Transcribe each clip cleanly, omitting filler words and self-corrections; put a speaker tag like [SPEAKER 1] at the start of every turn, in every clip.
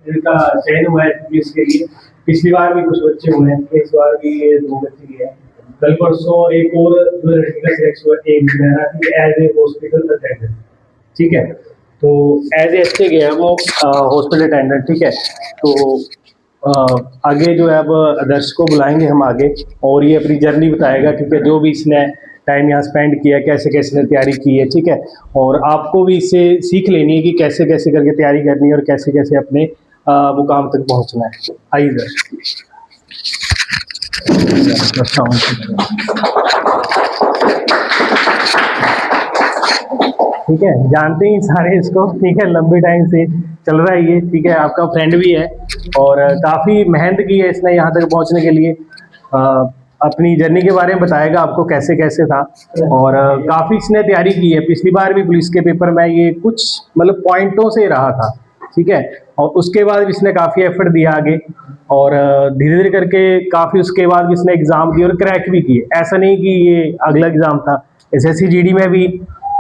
[SPEAKER 1] इनका चयन हुआ है पुलिस के लिए। पिछली बार भी कुछ बच्चे हुए हैं, इस बार भी ये 2 बच्चे लिए हैं। कल परसों एक और जो लड़की का सिलेक्शन हुआ एक एज ए हॉस्पिटल अटेंडेंट, ठीक है। तो एज ए अच्छे गया वो हॉस्पिटल अटेंडेंट, ठीक है। तो आगे जो है अब आदर्श को बुलाएंगे हम आगे, और ये अपनी जर्नी बताएगा, ठीक है, जो भी इसने टाइम यहाँ स्पेंड किया, कैसे कैसे तैयारी की है, ठीक है। और आपको भी इससे सीख लेनी है कि कैसे कैसे करके तैयारी करनी है और कैसे कैसे अपने मुकाम तक पहुँचना है। आइए सर। ठीक है, जानते ही सारे इसको, ठीक है, लंबे टाइम से चल रहा है ये, ठीक है, आपका फ्रेंड भी है और काफ़ी मेहनत की है इसने यहाँ तक पहुँचने के लिए। अपनी जर्नी के बारे में बताएगा आपको कैसे कैसे था, और काफ़ी इसने तैयारी की है। पिछली बार भी पुलिस के पेपर में ये कुछ मतलब पॉइंटों से रहा था, ठीक है, और उसके बाद इसने काफ़ी एफर्ट दिया आगे, और धीरे धीरे करके काफ़ी उसके बाद भी इसने एग्ज़ाम दिए और क्रैक भी किए। ऐसा नहीं कि ये अगला एग्ज़ाम था, SSC GD में भी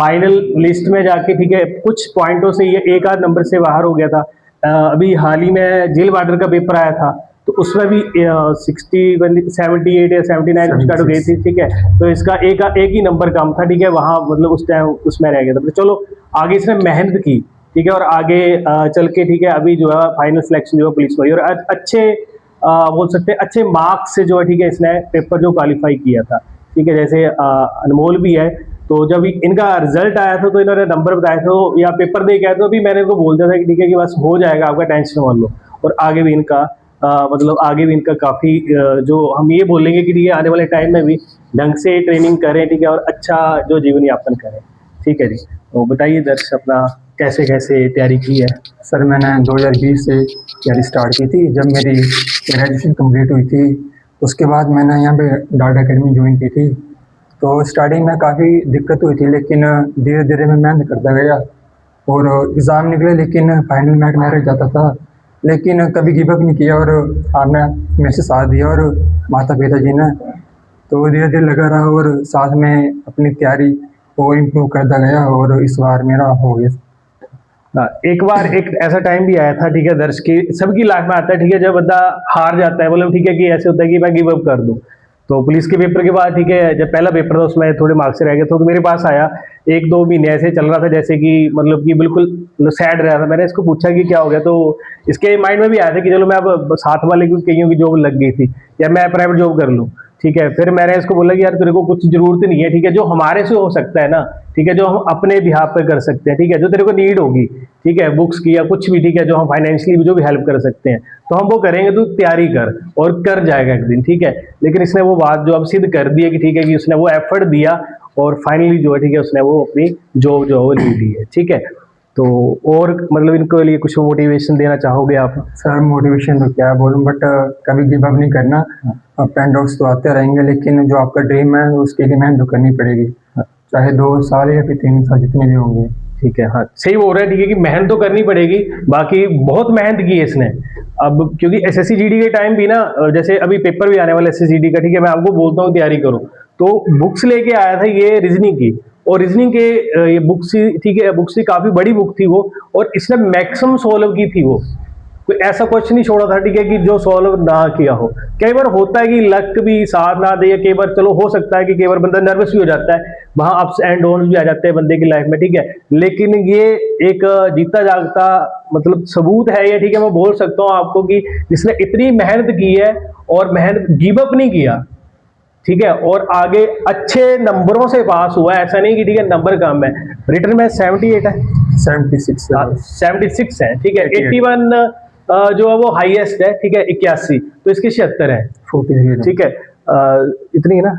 [SPEAKER 1] फाइनल लिस्ट में जाके, ठीक है, कुछ पॉइंटों से ये एक आध नंबर से बाहर हो गया था। अभी हाल ही में जेल वार्डर का पेपर आया था, तो उसमें भी 78 या 79 कुछ काट गई थी, ठीक है। तो इसका एक ही नंबर कम था, ठीक है, वहाँ मतलब उस टाइम उसमें रह गया था। तो चलो आगे इसने मेहनत की, ठीक है, और आगे चल के, ठीक है, अभी जो है फाइनल सिलेक्शन जो है पुलिस हुई, और अच्छे बोल सकते हैं अच्छे मार्क्स से जो है, ठीक है, इसने पेपर जो क्वालिफाई किया था, ठीक है। जैसे अनमोल भी है, तो जब इनका रिजल्ट आया था तो इन्होंने नंबर बताया था या पेपर दे के आया, तो अभी मैंने इनको बोल दिया था कि ठीक है कि बस हो जाएगा, आपका टेंशन मत लो। और आगे भी इनका मतलब आगे भी इनका काफ़ी जो हम ये बोलेंगे कि ठीक है आने वाले टाइम में भी ढंग से ट्रेनिंग करें, ठीक है, और अच्छा जो जीवन यापन करें, ठीक है जी। तो बताइए दर्श अपना कैसे कैसे तैयारी की है।
[SPEAKER 2] सर मैंने 2020 से तैयारी स्टार्ट की थी, जब मेरी ग्रेजुएशन कंप्लीट हुई थी। उसके बाद मैंने यहाँ पे डाटा अकेडमी ज्वाइन की थी। तो स्टार्टिंग में काफ़ी दिक्कत हुई थी, लेकिन धीरे धीरे मैं मेहनत करता गया और एग्ज़ाम निकले, लेकिन फाइनल में मैं रह जाता था। लेकिन कभी गिव अप नहीं किया और आपने मेरे से साथ दिया और माता पिता जी ने, तो धीरे धीरे लगा रहा और साथ में अपनी तैयारी को इम्प्रूव करता गया और इस बार मेरा हो गया।
[SPEAKER 1] एक बार एक ऐसा टाइम भी आया था, ठीक है, दर्श की सबकी लाइफ में आता है, ठीक है, जब बंदा हार जाता है, मतलब ठीक है कि ऐसे होता है कि मैं गिव अप कर दूं। तो पुलिस के पेपर के बाद, ठीक है, जब पहला पेपर था उसमें थोड़े मार्क्स से रह गए, तो मेरे पास आया 1-2 महीने ऐसे चल रहा था जैसे कि मतलब कि बिल्कुल सैड रहा था। मैंने इसको पूछा कि क्या हो गया, तो इसके माइंड में भी आया था कि चलो मैं अब साथ वाले की कईयों की जॉब लग गई थी या मैं प्राइवेट जॉब कर लूँ, ठीक है। फिर मैंने इसको बोला कि यार तेरे को कुछ जरूरत नहीं है, ठीक है, जो हमारे से हो सकता है ना, ठीक है, जो हम अपने बिहाफ पे कर सकते हैं, ठीक है, जो तेरे को नीड होगी, ठीक है, बुक्स की या कुछ भी, ठीक है, जो हम फाइनेंशियली जो भी हेल्प कर सकते हैं, तो हम वो करेंगे। तू तैयारी कर और कर जाएगा एक दिन, ठीक है। लेकिन इसने वो बात जो अब सिद्ध कर दी है कि ठीक है कि उसने वो एफर्ट दिया और फाइनली जो है, ठीक है, उसने वो अपनी जॉब जो है वो ले ली है, ठीक है। तो और मतलब इनको लिए कुछ मोटिवेशन देना चाहोगे आप?
[SPEAKER 2] सर मोटिवेशन तो क्या बोलूँ, बट कभी गिव अप नहीं करना। अप एंड डाउन्स तो आते रहेंगे, लेकिन जो आपका ड्रीम है उसके लिए मेहनत तो करनी पड़ेगी, चाहे 2 साल या फिर 3 साल जितने भी होंगे,
[SPEAKER 1] ठीक है। हाँ सही बोल रहा है, ठीक है, कि मेहनत तो करनी पड़ेगी। बाकी बहुत मेहनत की है इसने, अब क्योंकि SSC GD के टाइम भी ना, जैसे अभी पेपर भी आने वाला है SSC GD का, ठीक है, मैं आपको बोलता हूँ तैयारी करो, तो बुक्स लेके आया था ये रीजनिंग की, और रीजनिंग के ये बुक्स, ठीक है, बुक्स की काफी बड़ी बुक थी वो, और इसने मैक्सिमम सॉल्व की थी वो, कोई ऐसा क्वेश्चन नहीं छोड़ा था, ठीक है, कि जो सॉल्व ना किया हो। कई बार होता है कि लक भी साथ ना दे, कई बार चलो हो सकता है कि कई बार बंदा नर्वस भी हो जाता है, वहां अप्स एंड डाउन्स भी आ जाते हैं बंदे की लाइफ में, ठीक है। लेकिन ये एक जीता जागता मतलब सबूत है ये, ठीक है, मैं बोल सकता हूँ आपको कि जिसने इतनी मेहनत की है और मेहनत गिव अप नहीं किया, ठीक है, और आगे अच्छे नंबरों से पास हुआ है। ऐसा नहीं कि ठीक है नंबर कम है, रिटर्न में 78 है, 76 है, ठीक है, 81 जो है वो हाईएस्ट है, ठीक है, 81, तो इसके 76 है,
[SPEAKER 2] 43,
[SPEAKER 1] ठीक है, इतनी है ना,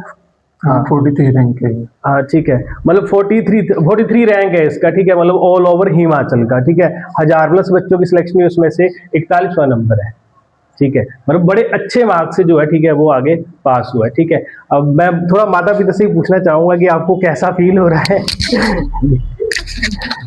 [SPEAKER 2] हाँ 43 रैंक है,
[SPEAKER 1] हाँ ठीक है, मतलब 43 रैंक है इसका, ठीक है, मतलब ऑल ओवर हिमाचल का, ठीक है, 1000+ बच्चों की सिलेक्शन हुई, उसमें से 41वां नंबर है, ठीक है, मतलब बड़े अच्छे मार्क्स से जो है, ठीक है, वो आगे पास हुआ है, ठीक है। अब मैं थोड़ा माता पिता से ही पूछना चाहूंगा कि आपको कैसा फील हो रहा है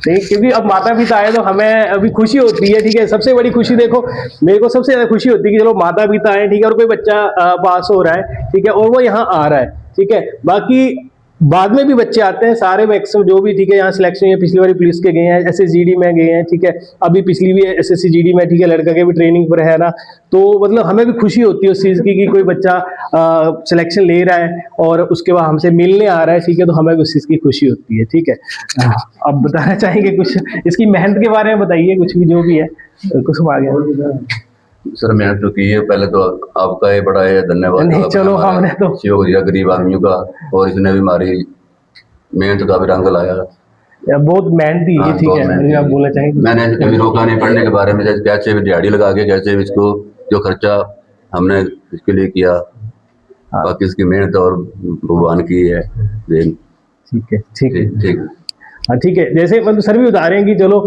[SPEAKER 1] नहीं, क्योंकि अब माता पिता आए तो हमें अभी खुशी होती है, ठीक है, सबसे बड़ी खुशी देखो मेरे को सबसे ज्यादा खुशी होती है कि चलो माता पिता आए, ठीक है, और कोई बच्चा पास हो रहा है, ठीक है, और वो यहाँ आ रहा है, ठीक है। बाकी बाद में भी बच्चे आते हैं सारे मैक्सिमम जो भी, ठीक है, यहाँ सिलेक्शन है, पिछली बार पुलिस के गए हैं, SSGD में गए हैं, ठीक है, अभी पिछली भी SSCGD में, ठीक है, लड़का के भी ट्रेनिंग पर है ना, तो मतलब हमें भी खुशी होती है उस चीज़ की कि कोई बच्चा सिलेक्शन ले रहा है और उसके बाद हमसे मिलने आ रहा है, ठीक है, तो हमें भी उस चीज़ की खुशी होती है, ठीक है। अब बताना चाहेंगे कुछ इसकी मेहनत के बारे में, बताइए कुछ भी जो भी है, कुछ आ गया
[SPEAKER 3] सर। मेहनत जो की है, पहले तो आपका ये बड़ा है धन्यवाद।
[SPEAKER 1] नहीं, चलो हमने तो
[SPEAKER 3] सहयोग दिया गरीब आदमियों का, और इसने भी हमारी मेहनत का भी रंग लाया।
[SPEAKER 1] बहुत मेहनती है, ठीक है, मुझे आप बोलना चाहेंगे?
[SPEAKER 3] मैंने कभी रोका नहीं पढ़ने के बारे में, कैसे भी दिहाड़ी लगा के, कैसे भी इसको जो खर्चा हमने इसके लिए किया, बाकी इसकी मेहनत और भगवान की है।
[SPEAKER 1] ठीक है, ठीक है,
[SPEAKER 3] ठीक।
[SPEAKER 1] हाँ, ठीक है। जैसे मतलब सर भी बता रहे हैं कि चलो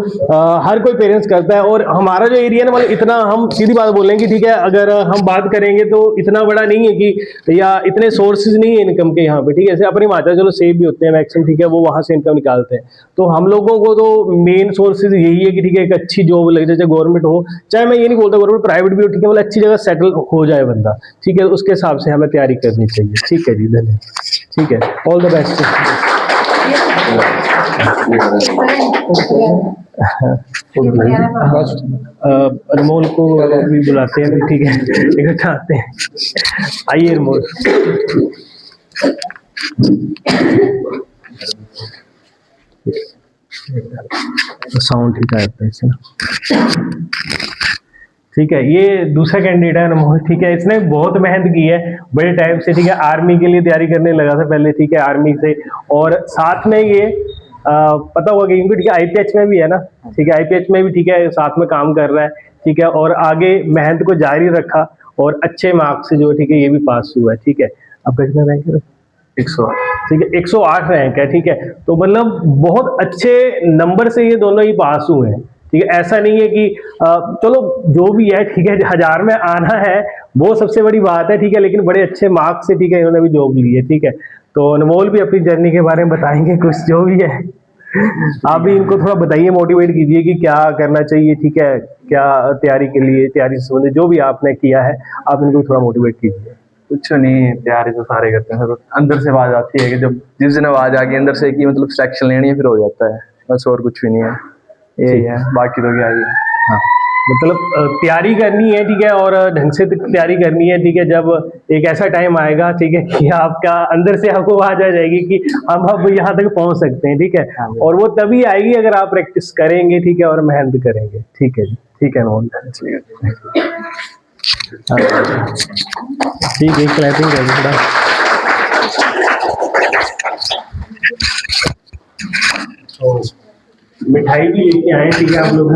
[SPEAKER 1] हर कोई पेरेंट्स करता है, और हमारा जो एरिया है ना, मतलब इतना, हम सीधी बात बोलेंगे, ठीक है, अगर हम बात करेंगे तो इतना बड़ा नहीं है कि, या इतने सोर्सेज नहीं है इनकम के यहाँ पे, ठीक है। जैसे अपनी माता चलो सेव भी होते हैं मैक्सिमम, ठीक है, वो वहाँ से इनकम निकालते हैं, तो हम लोगों को तो मेन सोर्सेज यही है कि ठीक है, एक अच्छी जॉब लग जाए, चाहे गवर्नमेंट हो, चाहे मैं ये नहीं बोलता गवर्नमेंट, प्राइवेट भी हो, ठीक है, मतलब अच्छी जगह सेटल हो जाए बंदा, ठीक है, उसके हिसाब से हमें तैयारी करनी चाहिए। ठीक है जी, धन्यवाद। ठीक है, ऑल द बेस्ट। अनमोल को भी बुलाते हैं, ठीक है, इकट्ठा आते हैं। आइए अनमोल। साउंड ठीक है इससे ना। ठीक है, ये दूसरा कैंडिडेट है अनमोल, ठीक है, इसने बहुत मेहनत की है बड़े टाइम से, ठीक है, आर्मी के लिए तैयारी करने लगा था पहले, ठीक है, आर्मी से, और साथ में ये पता होगा कि इनको, ठीक है, IPH में भी है ना, ठीक है, IPH में भी, ठीक है, साथ में काम कर रहा है, ठीक है, और आगे मेहनत को जारी रखा और अच्छे मार्क्स से जो, ठीक है, ये भी पास हुआ है। ठीक है, आपका कितना रैंक है? 108। ठीक है, 108 रैंक है, ठीक है, तो मतलब बहुत अच्छे नंबर से ये दोनों ही पास हुए हैं, ठीक है। ऐसा नहीं है कि चलो जो भी है, ठीक है, 1000 में आना है वो सबसे बड़ी बात है, ठीक है, लेकिन बड़े अच्छे मार्क्स से, ठीक है, इन्होंने भी जॉब ली है। ठीक है, तो अनमोल भी अपनी जर्नी के बारे में बताएंगे कुछ जो भी है। आप भी इनको थोड़ा बताइए, मोटिवेट कीजिए कि क्या करना चाहिए, ठीक है, क्या तैयारी के लिए, तैयारी से संबंधित जो भी आपने किया है, आप इनको थोड़ा मोटिवेट कीजिए।
[SPEAKER 4] कुछ नहीं, तैयारी तो सारे करते हैं सर, अंदर से आवाज आती है कि जब जिस दिन आवाज आ गई अंदर से कि मतलब सिलेक्शन लेनी है, फिर हो जाता है, बस और कुछ भी नहीं है, यही है, बाकी तो क्या ही है।
[SPEAKER 1] हाँ, मतलब तैयारी करनी है, ठीक है, और ढंग से तैयारी करनी है, ठीक है, जब एक ऐसा टाइम आएगा, ठीक है, कि आपका अंदर से आपको आवाज आ जाएगी कि हम अब यहाँ तक पहुँच सकते हैं, ठीक है, और वो तभी आएगी अगर आप प्रैक्टिस करेंगे, ठीक है, और मेहनत करेंगे। ठीक है जी, ठीक है नोन, ठीक है, क्लैपिंग कर थोड़ा। मिठाई भी लेके आए, ठीक है, आप लोग।